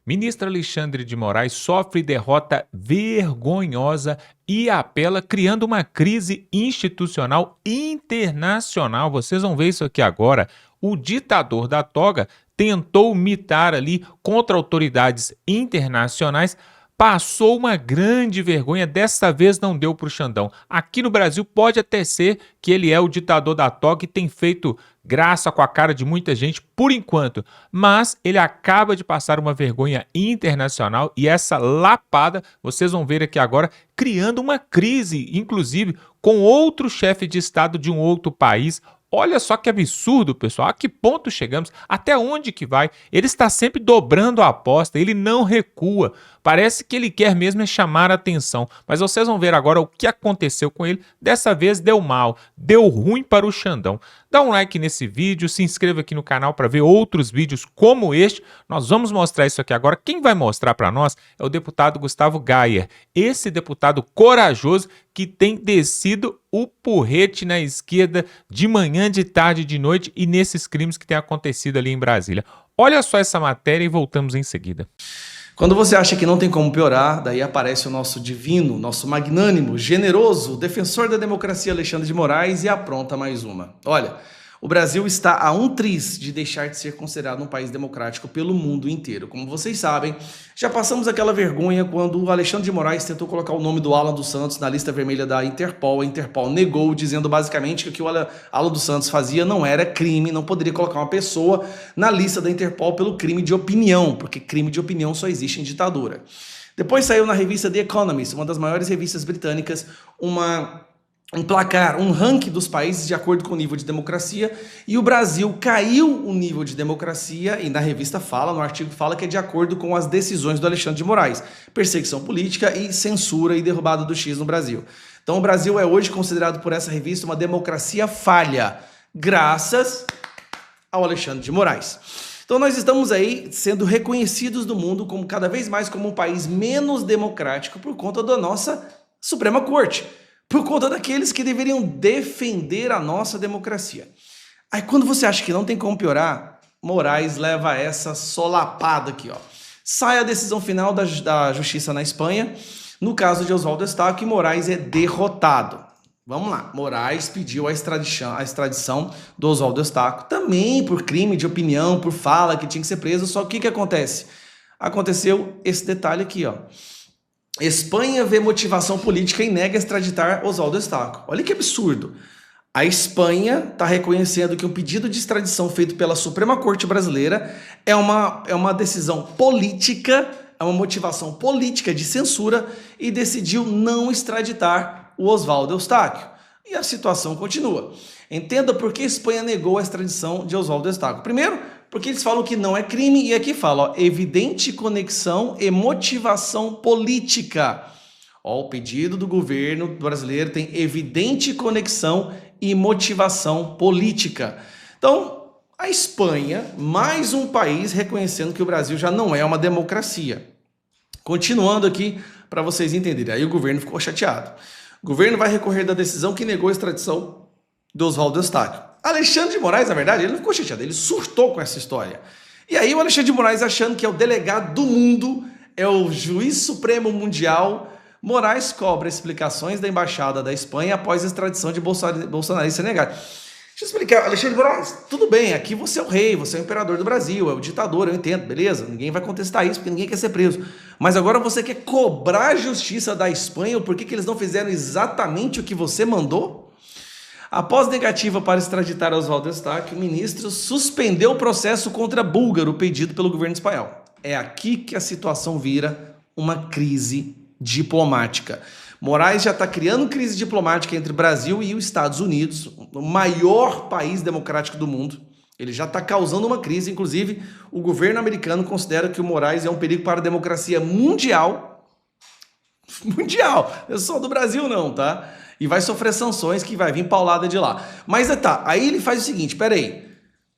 Ministro Alexandre de Moraes sofre derrota vergonhosa e apela, criando uma crise institucional internacional. Vocês vão ver isso aqui agora. O ditador da toga tentou mitar ali contra autoridades internacionais. Passou uma grande vergonha, dessa vez não deu para o Xandão. Aqui no Brasil pode até ser que ele é o ditador da toga e tem feito graça com a cara de muita gente por enquanto, mas ele acaba de passar uma vergonha internacional e essa lapada, vocês vão ver aqui agora, criando uma crise, inclusive com outro chefe de estado de um outro país. Olha só que absurdo, pessoal. A que ponto chegamos? Até onde que vai? Ele está sempre dobrando a aposta, ele não recua. Parece que ele quer mesmo é chamar a atenção. Mas vocês vão ver agora o que aconteceu com ele. Dessa vez deu mal, deu ruim para o Xandão. Dá um like nesse vídeo, se inscreva aqui no canal para ver outros vídeos como este. Nós vamos mostrar isso aqui agora. Quem vai mostrar para nós é o deputado Gustavo Gayer. Esse deputado corajoso que tem descido o porrete na esquerda de manhã, de tarde, de noite e nesses crimes que têm acontecido ali em Brasília. Olha só essa matéria e voltamos em seguida. Quando você acha que não tem como piorar, daí aparece o nosso divino, nosso magnânimo, generoso, defensor da democracia Alexandre de Moraes e apronta mais uma. Olha, o Brasil está a um triz de deixar de ser considerado um país democrático pelo mundo inteiro. Como vocês sabem, já passamos aquela vergonha quando o Alexandre de Moraes tentou colocar o nome do Alan dos Santos na lista vermelha da Interpol. A Interpol negou, dizendo basicamente que o que o Alan dos Santos fazia não era crime, não poderia colocar uma pessoa na lista da Interpol pelo crime de opinião, porque crime de opinião só existe em ditadura. Depois saiu na revista The Economist, uma das maiores revistas britânicas, um placar, um ranking dos países de acordo com o nível de democracia, e o Brasil caiu o nível de democracia, e na revista fala, no artigo fala que é de acordo com as decisões do Alexandre de Moraes, perseguição política e censura e derrubada do X no Brasil. Então o Brasil é hoje considerado por essa revista uma democracia falha, graças ao Alexandre de Moraes. Então nós estamos aí sendo reconhecidos do mundo como cada vez mais como um país menos democrático por conta da nossa Suprema Corte. Por conta daqueles que deveriam defender a nossa democracia. Aí quando você acha que não tem como piorar, Moraes leva essa solapada aqui, ó. Sai a decisão final da justiça na Espanha, no caso de Oswaldo Eustáquio, e Moraes é derrotado. Vamos lá, Moraes pediu a extradição do Oswaldo Eustáquio, também por crime de opinião, por fala que tinha que ser preso, só que o que acontece? Aconteceu esse detalhe aqui, ó. Espanha vê motivação política e nega extraditar Oswaldo Eustáquio. Olha que absurdo. A Espanha está reconhecendo que o pedido de extradição feito pela Suprema Corte Brasileira é uma decisão política, é uma motivação política de censura e decidiu não extraditar o Oswaldo Eustáquio. E a situação continua. Entenda por que a Espanha negou a extradição de Oswaldo Eustáquio. Primeiro, porque eles falam que não é crime, e aqui fala, ó, evidente conexão e motivação política. Ó, o pedido do governo brasileiro tem evidente conexão e motivação política. Então, a Espanha, mais um país reconhecendo que o Brasil já não é uma democracia. Continuando aqui, para vocês entenderem, aí o governo ficou chateado. O governo vai recorrer da decisão que negou a extradição do Oswaldo Eustáquio. Alexandre de Moraes, na verdade, ele não ficou chateado, ele surtou com essa história. E aí o Alexandre de Moraes, achando que é o delegado do mundo, é o juiz supremo mundial, Moraes cobra explicações da embaixada da Espanha após a extradição de bolsonarista negada. Deixa eu explicar, Alexandre de Moraes, tudo bem, aqui você é o rei, você é o imperador do Brasil, é o ditador, eu entendo, beleza? Ninguém vai contestar isso porque ninguém quer ser preso. Mas agora você quer cobrar a justiça da Espanha, por que eles não fizeram exatamente o que você mandou? Após negativa para extraditar Oswaldo Eustáquio, o ministro suspendeu o processo contra búlgaro pedido pelo governo espanhol. É aqui que a situação vira uma crise diplomática. Moraes já está criando crise diplomática entre o Brasil e os Estados Unidos, o maior país democrático do mundo. Ele já está causando uma crise, inclusive o governo americano considera que o Moraes é um perigo para a democracia mundial. Mundial, não é só do Brasil não, tá? E vai sofrer sanções que vai vir paulada de lá. Mas tá, aí ele faz o seguinte, peraí,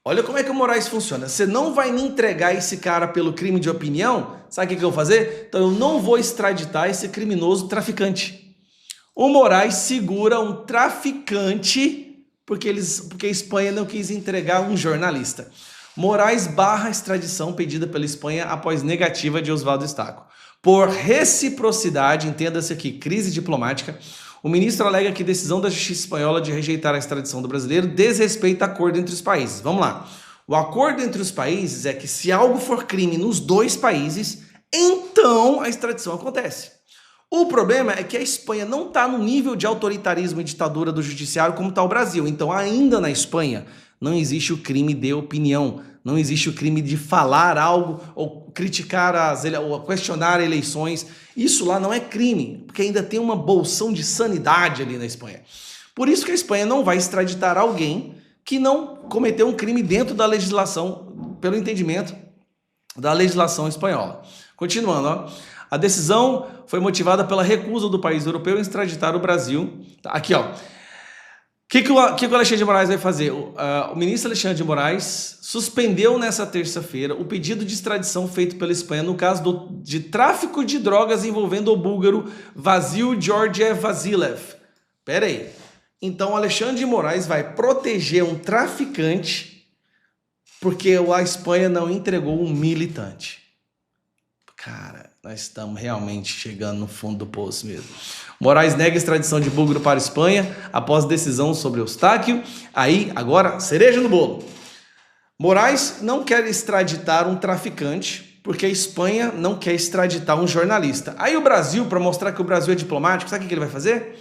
olha como é que o Moraes funciona. Você não vai me entregar esse cara pelo crime de opinião? Sabe o que eu vou fazer? Então eu não vou extraditar esse criminoso traficante. O Moraes segura um traficante porque a Espanha não quis entregar um jornalista. Moraes barra extradição pedida pela Espanha após negativa de Oswaldo Estraco. Por reciprocidade, entenda-se aqui, crise diplomática, o ministro alega que a decisão da Justiça Espanhola de rejeitar a extradição do brasileiro desrespeita acordo entre os países. Vamos lá. O acordo entre os países é que se algo for crime nos dois países, então a extradição acontece. O problema é que a Espanha não está no nível de autoritarismo e ditadura do judiciário como está o Brasil. Então, ainda na Espanha, não existe o crime de opinião, não existe o crime de falar algo ou criticar ou questionar eleições. Isso lá não é crime, porque ainda tem uma bolsão de sanidade ali na Espanha. Por isso que a Espanha não vai extraditar alguém que não cometeu um crime dentro da legislação, pelo entendimento da legislação espanhola. Continuando, ó. A decisão foi motivada pela recusa do país europeu em extraditar o Brasil. Aqui, ó. O que o Alexandre de Moraes vai fazer? O ministro Alexandre de Moraes suspendeu nessa terça-feira o pedido de extradição feito pela Espanha no caso de tráfico de drogas envolvendo o búlgaro Vasil Georgiev Vasilev. Pera aí. Então, Alexandre de Moraes vai proteger um traficante porque a Espanha não entregou um militante. Cara, nós estamos realmente chegando no fundo do poço mesmo. Moraes nega extradição de búlgaro para a Espanha após decisão sobre Eustáquio. Aí, agora, cereja no bolo. Moraes não quer extraditar um traficante porque a Espanha não quer extraditar um jornalista. Aí o Brasil, para mostrar que o Brasil é diplomático, sabe o que ele vai fazer?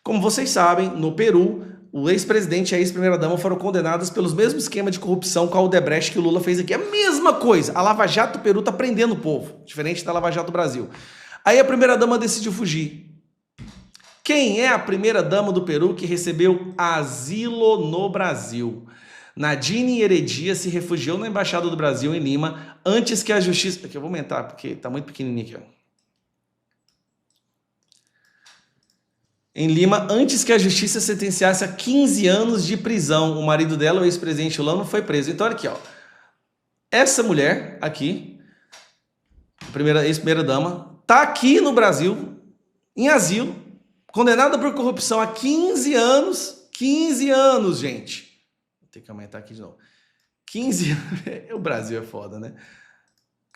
Como vocês sabem, no Peru, o ex-presidente e a ex-primeira-dama foram condenados pelos mesmos esquemas de corrupção com a Odebrecht que o Lula fez aqui. A mesma coisa. A Lava Jato do Peru está prendendo o povo, diferente da Lava Jato do Brasil. Aí a primeira-dama decidiu fugir. Quem é a primeira-dama do Peru que recebeu asilo no Brasil? Nadine Heredia se refugiou na Embaixada do Brasil em Lima antes que a justiça... Aqui eu vou aumentar porque está muito pequenininho aqui, ó. Em Lima, antes que a justiça sentenciasse a 15 anos de prisão. O marido dela, o ex-presidente Lula, foi preso. Então, olha aqui, ó. Essa mulher aqui, ex-primeira-dama, tá aqui no Brasil, em asilo, condenada por corrupção há 15 anos. 15 anos, gente. Vou ter que aumentar aqui de novo. 15 anos. O Brasil é foda, né?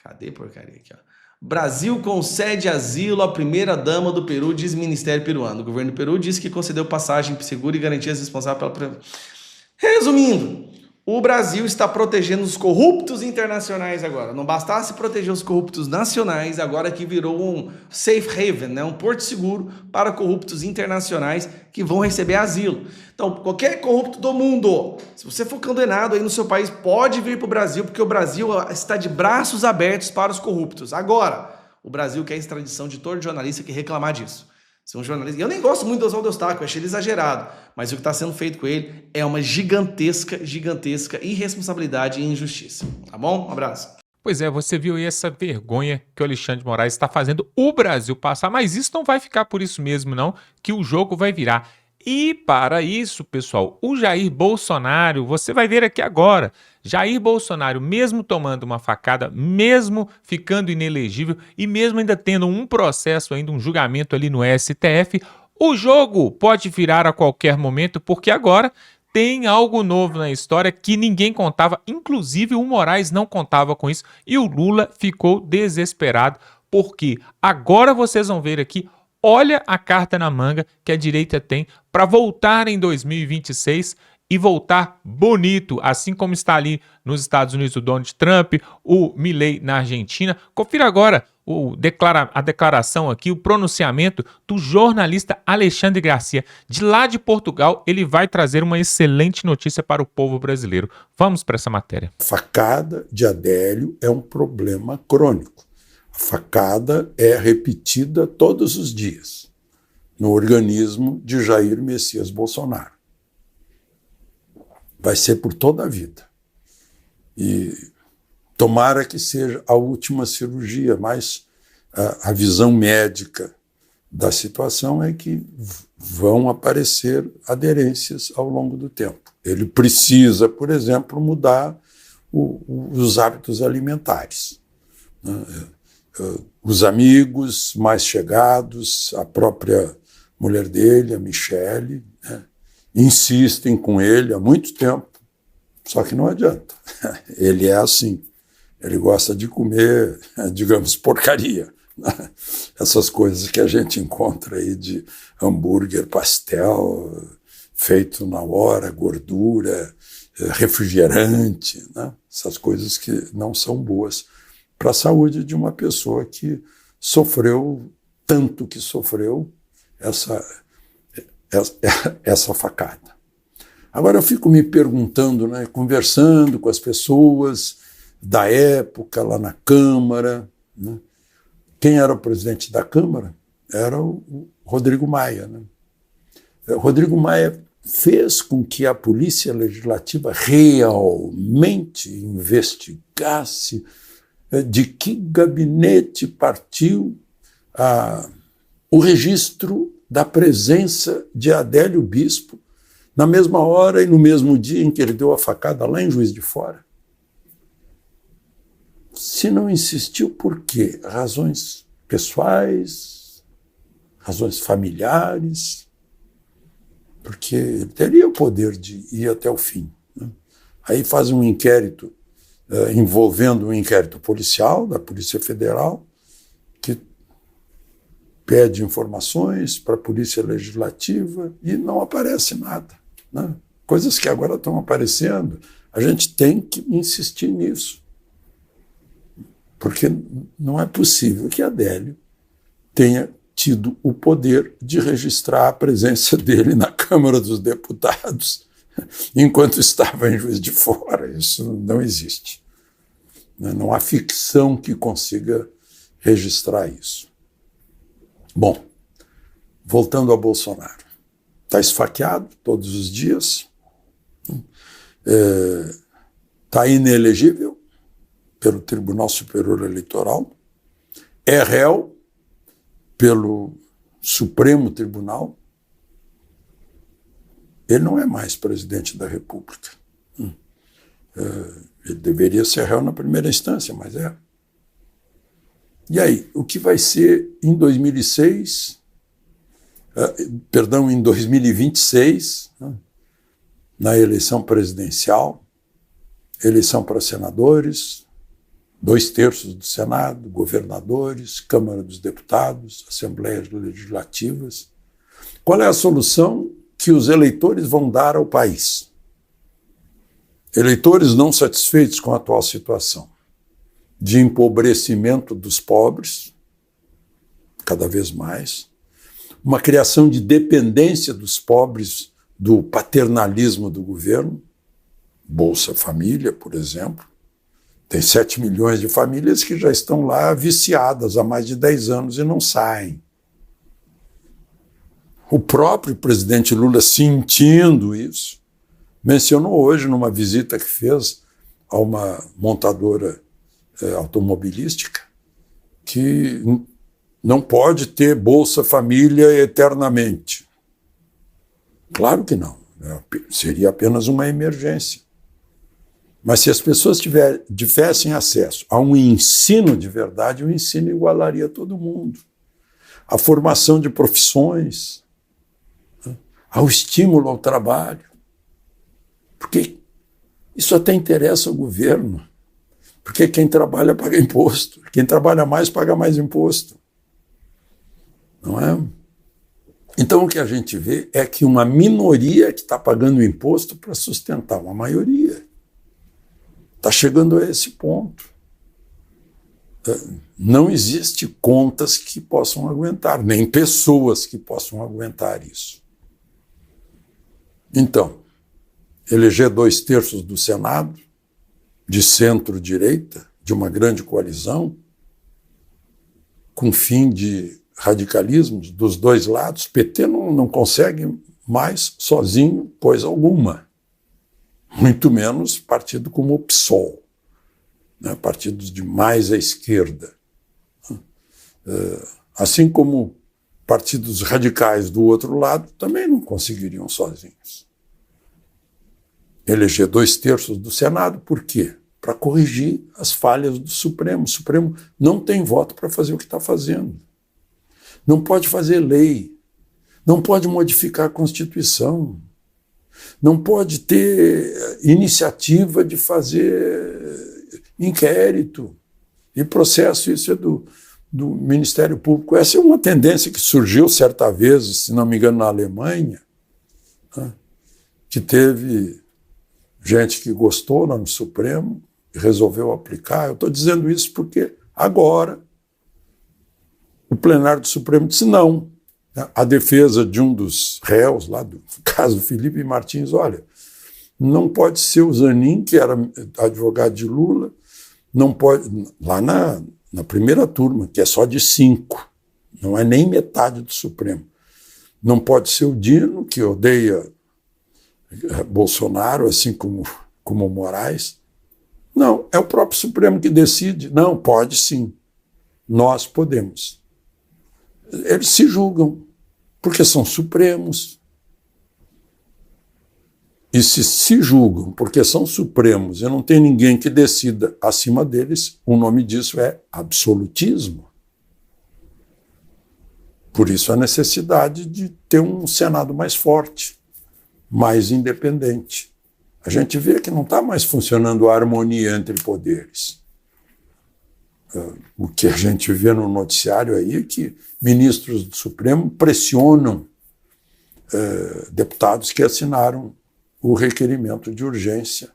Cadê porcaria aqui, ó? Brasil concede asilo à primeira-dama do Peru, diz Ministério peruano. O governo do Peru disse que concedeu passagem segura e garantias responsáveis pela... Resumindo, o Brasil está protegendo os corruptos internacionais agora. Não bastasse proteger os corruptos nacionais, agora que virou um safe haven, né? Um porto seguro para corruptos internacionais que vão receber asilo. Então, qualquer corrupto do mundo, se você for condenado aí no seu país, pode vir para o Brasil, porque o Brasil está de braços abertos para os corruptos. Agora, o Brasil quer a extradição de todo jornalista que reclamar disso. Se um jornalista... Eu nem gosto muito do Oswaldo Eustáquio, eu achei ele exagerado, mas o que está sendo feito com ele é uma gigantesca irresponsabilidade e injustiça. Tá bom? Um abraço. Pois é, você viu aí essa vergonha que o Alexandre de Moraes está fazendo o Brasil passar, mas isso não vai ficar por isso mesmo não, que o jogo vai virar. E para isso, pessoal, o Jair Bolsonaro, você vai ver aqui agora, Jair Bolsonaro, mesmo tomando uma facada, mesmo ficando inelegível e mesmo ainda tendo um processo, ainda um julgamento ali no STF, o jogo pode virar a qualquer momento, porque agora tem algo novo na história que ninguém contava, inclusive o Moraes não contava com isso e o Lula ficou desesperado, porque agora vocês vão ver aqui. Olha a carta na manga que a direita tem para voltar em 2026 e voltar bonito, assim como está ali nos Estados Unidos o Donald Trump, o Milei na Argentina. Confira agora a declaração aqui, o pronunciamento do jornalista Alexandre Garcia. De lá de Portugal, ele vai trazer uma excelente notícia para o povo brasileiro. Vamos para essa matéria. A facada de Adélio é um problema crônico. A facada é repetida todos os dias no organismo de Jair Messias Bolsonaro. Vai ser por toda a vida. E tomara que seja a última cirurgia, mas a visão médica da situação é que vão aparecer aderências ao longo do tempo. Ele precisa, por exemplo, mudar os hábitos alimentares. Os amigos mais chegados, a própria mulher dele, a Michele, né, insistem com ele há muito tempo Só que não adianta. Ele é assim. Ele gosta de comer, digamos, porcaria. Essas coisas que a gente encontra aí de hambúrguer, pastel, feito na hora, gordura, refrigerante, né? Essas coisas que não são boas para a saúde de uma pessoa que sofreu tanto que sofreu essa facada. Agora eu fico me perguntando, né, conversando com as pessoas da época lá na Câmara, né? Quem era o presidente da Câmara? Era o Rodrigo Maia, né? Rodrigo Maia fez com que a Polícia Legislativa realmente investigasse de que gabinete partiu o registro da presença de Adélio Bispo na mesma hora e no mesmo dia em que ele deu a facada lá em Juiz de Fora. Se não insistiu, por quê? Razões pessoais, razões familiares, porque ele teria o poder de ir até o fim, né? Aí faz um inquérito envolvendo um inquérito policial da Polícia Federal, que pede informações para a Polícia Legislativa e não aparece nada, né? Coisas que agora estão aparecendo, a gente tem que insistir nisso. Porque não é possível que Adélio tenha tido o poder de registrar a presença dele na Câmara dos Deputados enquanto estava em Juiz de Fora. Isso não existe. Não há ficção que consiga registrar isso. Bom, voltando a Bolsonaro. Está esfaqueado todos os dias. Está inelegível pelo Tribunal Superior Eleitoral, é réu pelo Supremo Tribunal. Ele não é mais presidente da República. Ele deveria ser réu na primeira instância, mas é. E aí, o que vai ser em 2026, em 2026, na eleição presidencial, eleição para senadores, 2/3 do Senado, governadores, Câmara dos Deputados, Assembleias Legislativas. Qual é a solução que os eleitores vão dar ao país? Eleitores não satisfeitos com a atual situação de empobrecimento dos pobres, cada vez mais, uma criação de dependência dos pobres do paternalismo do governo, Bolsa Família, por exemplo. Tem 7 milhões de famílias que já estão lá viciadas há mais de 10 anos e não saem. O próprio presidente Lula, sentindo isso, mencionou hoje numa visita que fez a uma montadora automobilística que não pode ter Bolsa Família eternamente. Claro que não. Seria apenas uma emergência. Mas se as pessoas tivessem acesso a um ensino de verdade, o ensino igualaria todo mundo. A formação de profissões, ao estímulo ao trabalho. Porque isso até interessa ao governo. Porque quem trabalha paga imposto. Quem trabalha mais paga mais imposto. Não é? Então o que a gente vê é que uma minoria que está pagando imposto para sustentar uma maioria. Está chegando a esse ponto. Não existe contas que possam aguentar, nem pessoas que possam aguentar isso. Então, eleger 2/3 do Senado, de centro-direita, de uma grande coalizão, com fim de radicalismos dos dois lados, PT não consegue mais sozinho coisa alguma. Muito menos partido como o PSOL, né? Partidos de mais à esquerda. Assim como partidos radicais do outro lado também não conseguiriam sozinhos. Eleger 2/3 do Senado, por quê? Para corrigir as falhas do Supremo. O Supremo não tem voto para fazer o que está fazendo. Não pode fazer lei, não pode modificar a Constituição. Não pode ter iniciativa de fazer inquérito e processo. Isso é do Ministério Público. Essa é uma tendência que surgiu certa vez, se não me engano, na Alemanha, né, que teve gente que gostou lá no Supremo e resolveu aplicar. Eu estou dizendo isso porque agora o plenário do Supremo disse não. A defesa de um dos réus, lá do caso Felipe Martins, olha, não pode ser o Zanin, que era advogado de Lula, não pode, lá na primeira turma, que é só de 5, não é nem metade do Supremo. Não pode ser o Dino, que odeia Bolsonaro, assim como o Moraes. Não, é o próprio Supremo que decide. Não, pode sim. Nós podemos. Eles se julgam, porque são supremos. E se julgam porque são supremos e não tem ninguém que decida acima deles, o nome disso é absolutismo. Por isso a necessidade de ter um Senado mais forte, mais independente. A gente vê que não está mais funcionando a harmonia entre poderes. O que a gente vê no noticiário aí é que ministros do Supremo pressionam deputados que assinaram o requerimento de urgência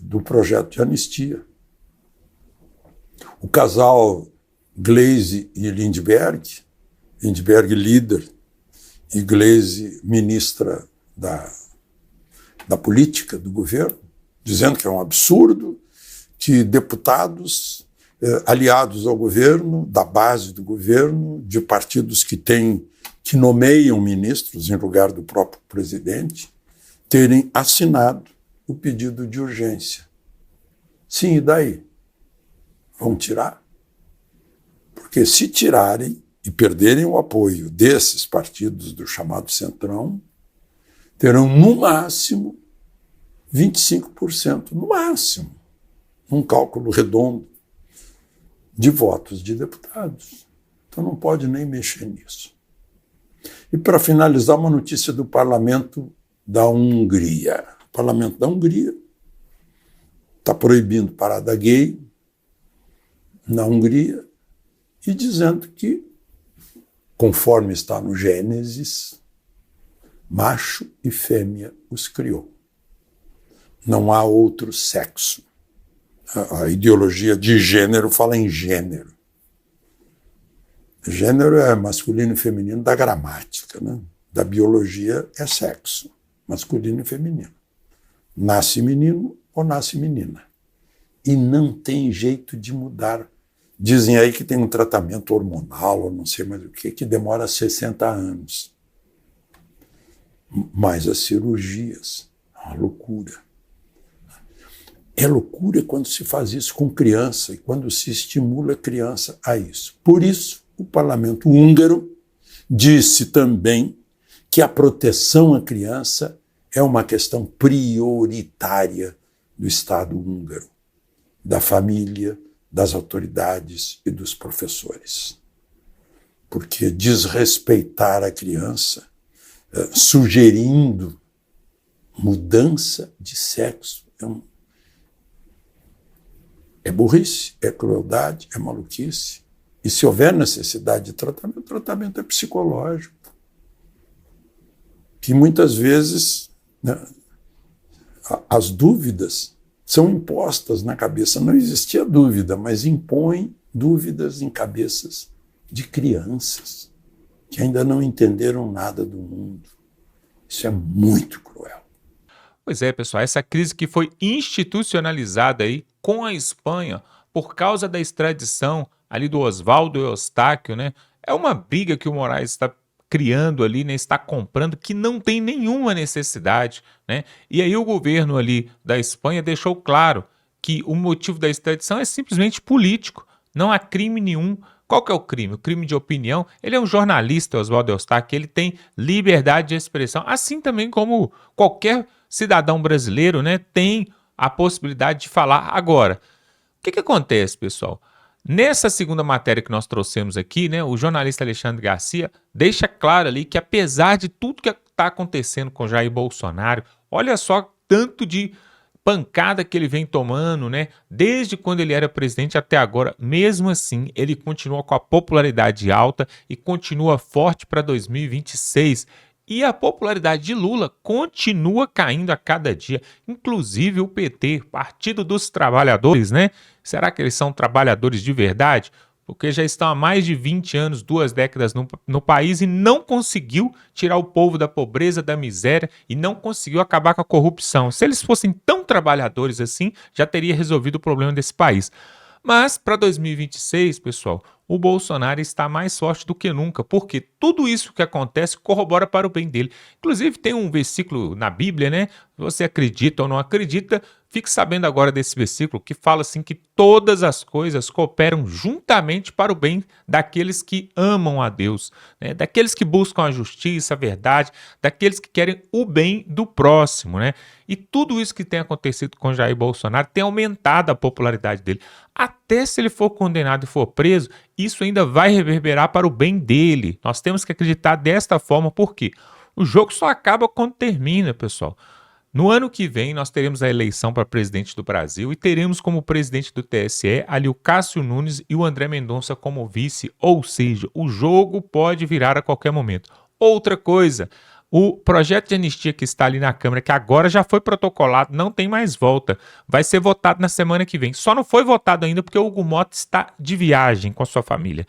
do projeto de anistia. O casal Gleisi e Lindbergh líder e Gleisi ministra da política do governo, dizendo que é um absurdo que deputados aliados ao governo, da base do governo, de partidos que nomeiam ministros em lugar do próprio presidente, terem assinado o pedido de urgência. Sim, e daí? Vão tirar? Porque se tirarem e perderem o apoio desses partidos do chamado Centrão, terão no máximo 25%, no máximo, um cálculo redondo de votos de deputados. Então não pode nem mexer nisso. E para finalizar, uma notícia do Parlamento da Hungria. O Parlamento da Hungria está proibindo parada gay na Hungria e dizendo que, conforme está no Gênesis, macho e fêmea os criou. Não há outro sexo. A ideologia de gênero fala em gênero. Gênero é masculino e feminino da gramática, né? Da biologia é sexo, masculino e feminino. Nasce menino ou nasce menina. E não tem jeito de mudar. Dizem aí que tem um tratamento hormonal, ou não sei mais o que demora 60 anos. Mas as cirurgias, é uma loucura. É loucura quando se faz isso com criança e quando se estimula a criança a isso. Por isso, o parlamento húngaro disse também que a proteção à criança é uma questão prioritária do Estado húngaro, da família, das autoridades e dos professores. Porque desrespeitar a criança, sugerindo mudança de sexo, é burrice, é crueldade, é maluquice. E se houver necessidade de tratamento, o tratamento é psicológico. Que muitas vezes, né, as dúvidas são impostas na cabeça. Não existia dúvida, mas impõem dúvidas em cabeças de crianças que ainda não entenderam nada do mundo. Isso é muito cruel. Pois é, pessoal, essa crise que foi institucionalizada aí com a Espanha por causa da extradição ali do Oswaldo Eustáquio, né? É uma briga que o Moraes está criando ali, né? Está comprando, que não tem nenhuma necessidade, né? E aí o governo ali da Espanha deixou claro que o motivo da extradição é simplesmente político, não há crime nenhum. Qual que é o crime? O crime de opinião. Ele é um jornalista, Oswaldo Eustáquio, ele tem liberdade de expressão, assim também como qualquer cidadão brasileiro, né, tem a possibilidade de falar. Agora, o que acontece, pessoal? Nessa segunda matéria que nós trouxemos aqui, né, o jornalista Alexandre Garcia deixa claro ali que apesar de tudo que está acontecendo com Jair Bolsonaro. Olha só tanto de pancada que ele vem tomando, né? Desde quando ele era presidente até agora. Mesmo assim, ele continua com a popularidade alta e continua forte para 2026. E a popularidade de Lula continua caindo a cada dia. Inclusive o PT, Partido dos Trabalhadores, né? Será que eles são trabalhadores de verdade? Porque já estão há mais de 20 anos, 2 décadas no país e não conseguiu tirar o povo da pobreza, da miséria e não conseguiu acabar com a corrupção. Se eles fossem tão trabalhadores assim, já teria resolvido o problema desse país. Mas para 2026, pessoal, o Bolsonaro está mais forte do que nunca, porque tudo isso que acontece corrobora para o bem dele. Inclusive tem um versículo na Bíblia, né? Se você acredita ou não acredita, fique sabendo agora desse versículo que fala assim que todas as coisas cooperam juntamente para o bem daqueles que amam a Deus, né? Daqueles que buscam a justiça, a verdade, daqueles que querem o bem do próximo, né? E tudo isso que tem acontecido com Jair Bolsonaro tem aumentado a popularidade dele. Até se ele for condenado e for preso, isso ainda vai reverberar para o bem dele. Nós temos que acreditar desta forma, porque o jogo só acaba quando termina, pessoal. No ano que vem, nós teremos a eleição para presidente do Brasil e teremos como presidente do TSE ali o Cássio Nunes e o André Mendonça como vice, ou seja, o jogo pode virar a qualquer momento. Outra coisa, o projeto de anistia que está ali na Câmara, que agora já foi protocolado, não tem mais volta, vai ser votado na semana que vem. Só não foi votado ainda porque o Hugo Mota está de viagem com a sua família.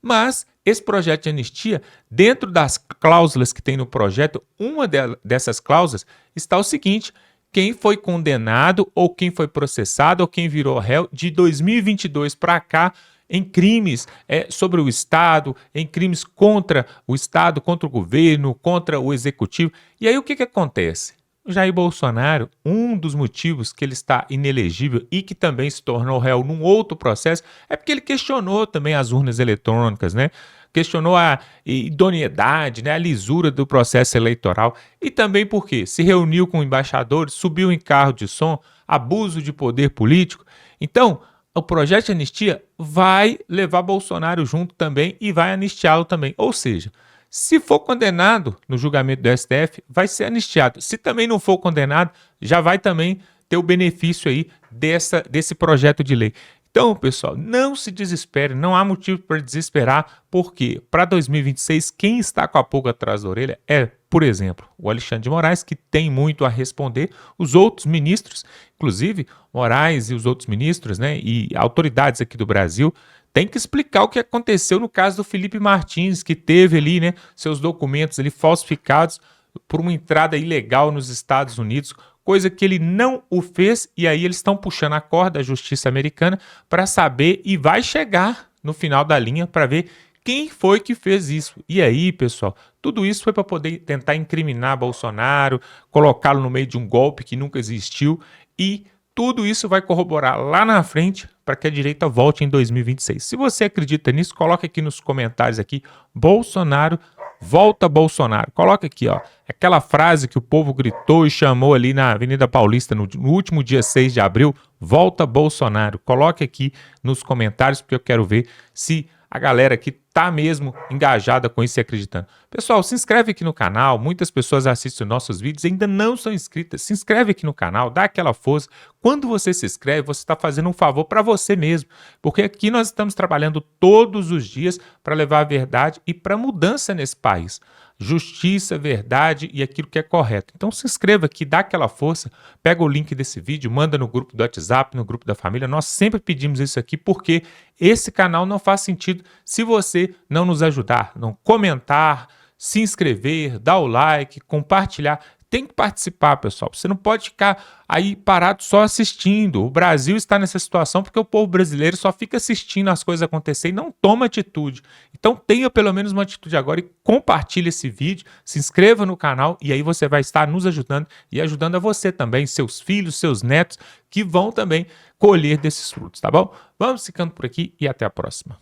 Mas esse projeto de anistia, dentro das cláusulas que tem no projeto, uma dessas cláusulas está o seguinte: quem foi condenado ou quem foi processado ou quem virou réu de 2022 para cá em crimes sobre o Estado, em crimes contra o Estado, contra o governo, contra o executivo. E aí o que acontece? O Jair Bolsonaro, um dos motivos que ele está inelegível e que também se tornou réu num outro processo, é porque ele questionou também as urnas eletrônicas, né? Questionou a idoneidade, né? A lisura do processo eleitoral e também porque se reuniu com embaixadores, subiu em carro de som, abuso de poder político. Então, o projeto de anistia vai levar Bolsonaro junto também e vai anistiá-lo também. Ou seja, se for condenado no julgamento do STF, vai ser anistiado. Se também não for condenado, já vai também ter o benefício aí desse projeto de lei. Então, pessoal, não se desespere, não há motivo para desesperar, porque para 2026, quem está com a pulga atrás da orelha é, por exemplo, o Alexandre de Moraes, que tem muito a responder, os outros ministros, inclusive Moraes e os outros ministros, né, e autoridades aqui do Brasil, tem que explicar o que aconteceu no caso do Felipe Martins, que teve ali, né, seus documentos ali falsificados por uma entrada ilegal nos Estados Unidos, coisa que ele não o fez, e aí eles estão puxando a corda da justiça americana para saber e vai chegar no final da linha para ver quem foi que fez isso. E aí, pessoal, tudo isso foi para poder tentar incriminar Bolsonaro, colocá-lo no meio de um golpe que nunca existiu, e tudo isso vai corroborar lá na frente para que a direita volte em 2026. Se você acredita nisso, coloque aqui nos comentários aqui, Bolsonaro, volta Bolsonaro. Coloca aqui, ó, aquela frase que o povo gritou e chamou ali na Avenida Paulista no último dia 6 de abril, volta Bolsonaro. Coloque aqui nos comentários porque eu quero ver se a galera aqui tá mesmo engajada com isso e acreditando. Pessoal, se inscreve aqui no canal, muitas pessoas assistem nossos vídeos e ainda não são inscritas. Se inscreve aqui no canal, dá aquela força. Quando você se inscreve, você está fazendo um favor para você mesmo, porque aqui nós estamos trabalhando todos os dias para levar a verdade e para mudança nesse país. Justiça, verdade e aquilo que é correto. Então se inscreva aqui, dá aquela força, pega o link desse vídeo, manda no grupo do WhatsApp, no grupo da família. Nós sempre pedimos isso aqui porque esse canal não faz sentido se você não nos ajudar, não comentar, se inscrever, dar o like, compartilhar. Tem que participar, pessoal. Você não pode ficar aí parado só assistindo. O Brasil está nessa situação porque o povo brasileiro só fica assistindo as coisas acontecer e não toma atitude. Então tenha pelo menos uma atitude agora e compartilhe esse vídeo, se inscreva no canal e aí você vai estar nos ajudando e ajudando a você também, seus filhos, seus netos, que vão também colher desses frutos, tá bom? Vamos ficando por aqui e até a próxima.